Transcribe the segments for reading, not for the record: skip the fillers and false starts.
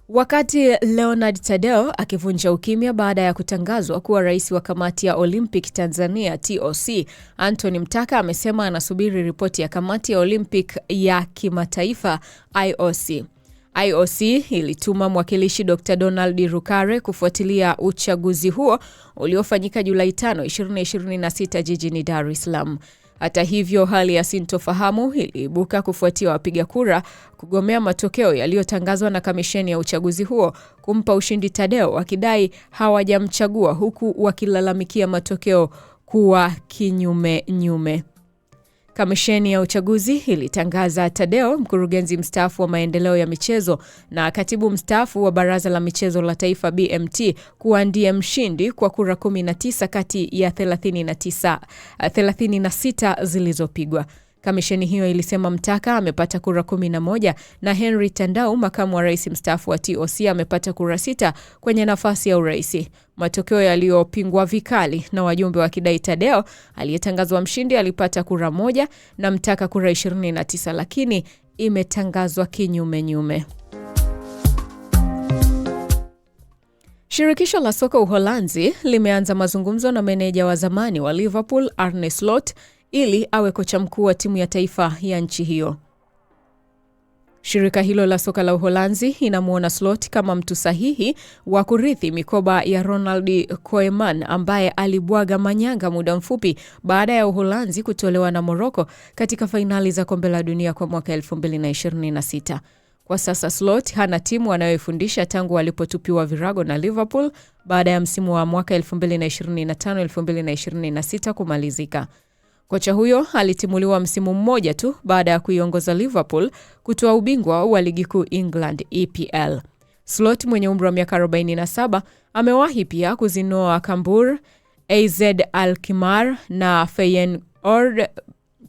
Wakati Leonard Tadeo akivunja ukimya baada ya kutangazwa kuwa rais wa kamati ya Olympic Tanzania TOC, Anthony Mtaka amesema anasubiri ripoti ya kamati ya Olympic ya kimataifa IOC. IOC ilituma mwakilishi Dr. Donald Rukare kufuatilia uchaguzi huo uliofanyika Julai 5, 2026 jijini Dar es Salaam. Hata hivyo, hali ya sintofahamu iliibuka kufuatia wapiga kura kugomea matokeo yaliyotangazwa na kamisheni ya uchaguzi huo kumpa ushindi Tadeo, wakidai hawajamchagua, huku wakilalamikia matokeo kuwa kinyume. Kamisheni ya uchaguzi ilitangaza Tadeo, mkurugenzi mstaafu wa maendeleo ya michezo na katibu mstaafu wa Baraza la Michezo la Taifa BMT, kuwa ndiye mshindi kwa kura 19 kati ya 36 zilizopigwa. Kamisheni hiyo ilisema Mtaka amepata kura 11 na Henry Tandau, makamu wa rais mstaafu wa TOC, amepata kura 6 kwenye nafasi ya urais. Matokeo yaliyopingwa vikali na wajumbe wakidai Tadeo aliyetangazwa mshindi alipata kura 1 na Mtaka kura 29, lakini imetangazwa kinyume. Shirikisho la soka Uholanzi limeanza mazungumzo na meneja wa zamani wa Liverpool Arne Slot ili awe kocha mkuu wa timu ya taifa ya nchi hiyo. Shirika hilo la soka la Uholanzi inamuona Slot kama mtu sahihi wa kurithi mikoba ya Ronald Koeman, ambaye alibwaga manyanga muda mfupi baada ya Uholanzi kutolewa na Morocco katika fainali za kombe la dunia kwa mwaka 2026. Kwa sasa Slot hana timu anayoifundisha tangu alipotupiwa virago na Liverpool baada ya msimu wa mwaka 2025-2026 kumalizika. Kocha huyo alitimuliwa msimu mmoja tu baada ya kuiongoza Liverpool kutoa ubingwa wa ligi kuu England EPL. Slot mwenye umri wa miaka 47 amewahi pia kuzinoa Kambur, AZ Alkmaar na Feyenoord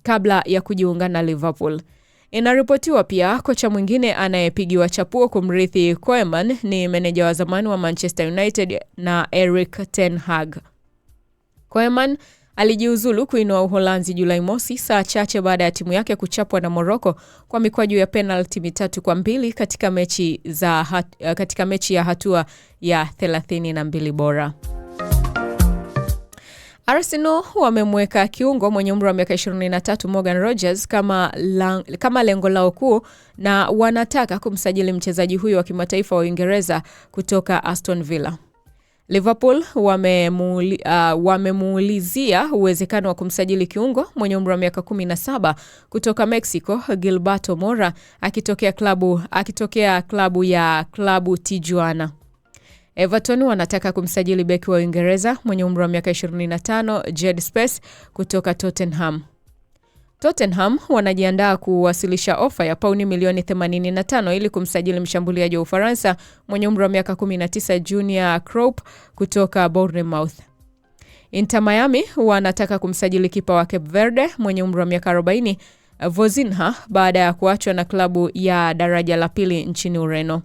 kabla ya kujiunga na Liverpool. Inaripotiwa pia kocha mwingine anayepigiwa chapuo kumrithi Koeman ni meneja wa zamani wa Manchester United na Erik ten Hag. Koeman alijiuzulu kuinoa Uholanzi Julai mosi, saa chache baada ya timu yake kuchapwa na Morocco kwa mikwaju ya penalti 3-2 katika mechi ya hatua ya 32 bora. Arsenal wamemweka kiungo mwenye umri wa miaka 23 Morgan Rogers kama lengo lao kuu, na wanataka kumsajili mchezaji huyo wa kimataifa wa Uingereza kutoka Aston Villa. Liverpool wamemuulizia uwezekano wa kumsajili kiungo mwenye umri wa miaka 17 kutoka Mexico Gilberto Mora akitokea klabu ya Tijuana. Everton wanataka kumsajili beki wa Uingereza mwenye umri wa miaka 25 Jed Spence kutoka Tottenham. Tottenham wanajiandaa kuwasilisha ofa ya pauni milioni 85 ili kumsajili mshambuliaji wa Ufaransa mwenye umri wa miaka 19 Junior Kropp kutoka Bournemouth. Inter Miami wanataka kumsajili kipa wa Cape Verde mwenye umri wa miaka 40 Vozinha baada ya kuachwa na klabu ya daraja la pili nchini Ureno.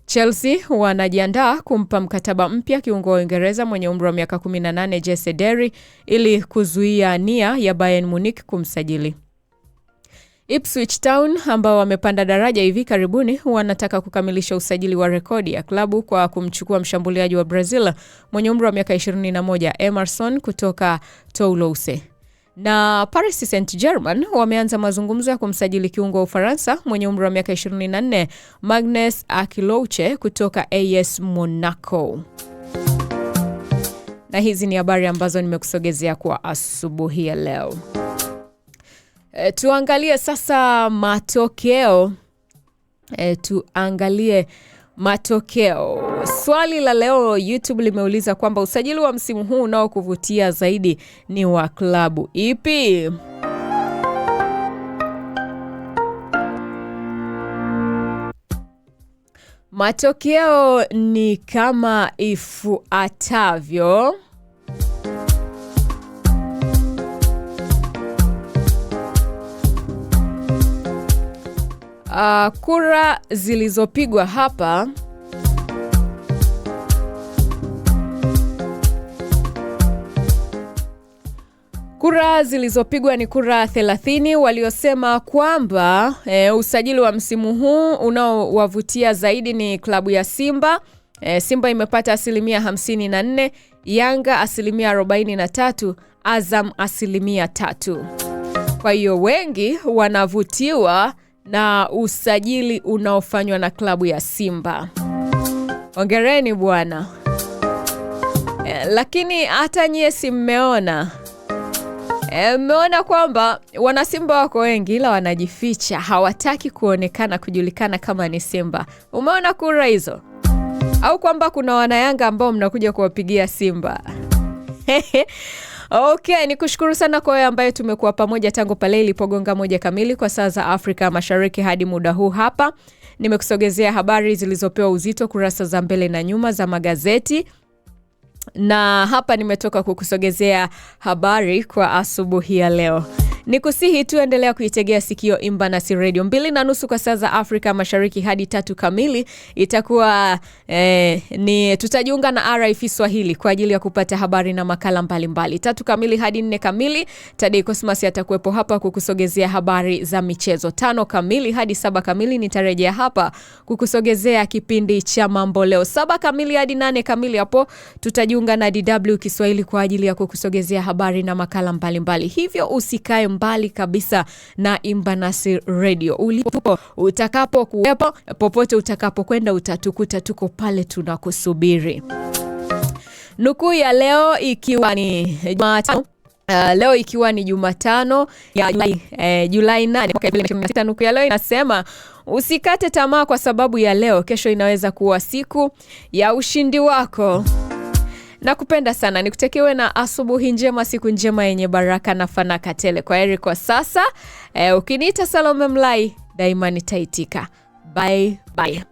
Chelsea wanajiandaa kumpa mkataba mpya kiungo wa Uingereza mwenye umri wa miaka 18 Jesse Derry ili kuzuia nia ya Bayern Munich kumsajili. Ipswich Town ambao wamepanda daraja hivi karibuni wanataka kukamilisha usajili wa rekodi ya klabu kwa kumchukua mshambuliaji wa Brazil mwenye umri wa miaka 21 Emerson kutoka Toulouse. Na Paris Saint-Germain wameanza mazungumzo ya kumsajili kiungo wa Ufaransa mwenye umri wa miaka 24 Magnus Akilouche kutoka AS Monaco. Na hizi ni habari ambazo nimekusogezea kwa asubuhi ya leo. Tuangalie sasa matokeo. Swali la leo YouTube limeuliza kwamba usajili wa msimu huu unaokuvutia zaidi ni wa klabu ipi? Matokeo ni kama ifuatavyo. Kura zilizopigwa hapa. Kura Kura zilizopigwa ni kura 30, waliosema kwamba usajili wa msimu huu unaowavutia zaidi ni klabu ya Simba. Simba imepata 54%, Yanga 43%, Azam 3%. Kwa hiyo wengi wanavutiwa na usajili unaofanywa na klabu ya Simba. Hongereni bwana. Lakini hata nyie si mmeona kwamba wana Simba wako wengi ila wanajificha, hawataki kujulikana kama ni Simba. Umeona kura hizo? Au kwamba kuna wana Yanga ambao mnakuja kuwapigia Simba? Okay, nikushukuru sana kwa wewe ambaye tumekuwa pamoja tangu pale ilipogonga 1 kamili kwa saa za Afrika Mashariki hadi muda huu hapa. Nimekusogezea habari zilizopewa uzito kurasa za mbele na nyuma za magazeti. Na hapa nimetoka kukusogezea habari kwa asubuhi ya leo. Nikusihi tu endelea kuitegea sikio Imbanasi Radio. 2:30 kwa saa za Afrika Mashariki hadi 3 kamili itakuwa tutajiunga na RFI Swahili kwa ajili ya kupata habari na makala mbalimbali. 3 kamili hadi 4 kamili Tadei Cosmas atakuwepo hapa kukusogezea habari za michezo. 5 kamili hadi 7 kamili nitarejea hapa kukusogezea kipindi cha Mambo Leo. 7 kamili hadi 8 kamili hapo tutajiunga na DW Kiswahili kwa ajili ya kukusogezea habari na makala mbalimbali. Hivyo usikae mbali kabisa na Imbanasi Radio. Ulipo utakapo kuwepo, popote utakapokwenda utatukuta tuko pale tunakusubiri. Nukuu ya leo ikiwa ni Jumatano. Leo ikiwa ni Jumatano ya Julai 8 mwaka 2026, nukuu ya leo inasema usikate tamaa kwa sababu ya leo, kesho inaweza kuwa siku ya ushindi wako. Nakupenda sana, nikutakiwe na asubuhi njema, siku njema yenye baraka na fanaka tele. Kwa heri kwa sasa. Ukiniita Salome Mlai daima nitaitika. Bye bye.